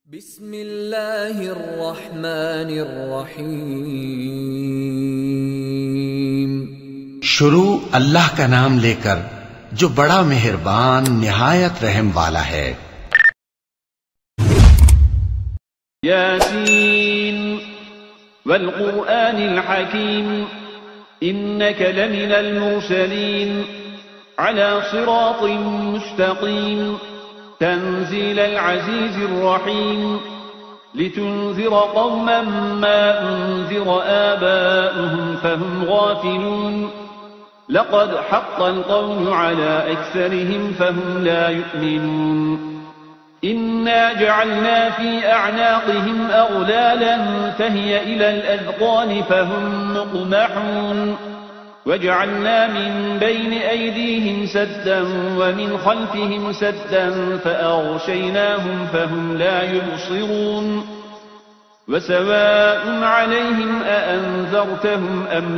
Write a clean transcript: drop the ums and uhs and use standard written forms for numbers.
बिस्मिल्लाहिर्रहमानिर्रहीम। शुरू अल्लाह का नाम लेकर जो बड़ा मेहरबान निहायत रहम वाला है। यासीन वल क़ुरआनिल हकीम इन्नक लमिनल मुरसलीन अला सिरातिन मुस्तक़ीम तंज़ीलल अज़ीज़िर रहीम लितुन्ज़िर क़ौमन मा उन्ज़िर आबाउहुम फहुम गाफ़िलून लक़द हक़्क़ल क़ौलु अला अक्सरिहिम फहुम ला युमिनून इन्ना जअलना फी अअनाक़िहिम अग़लालन फहिय इलल अज़क़ान फहुम मुक़महून वजअलना मिन बैन अयदीहिम सद्दन वमिन ख़ल्फ़िहिम सद्दन फ़अग़शयनाहुम फहुम ला युबसिरून वसवाअ अलैहिम अअन्ज़रतहुम अम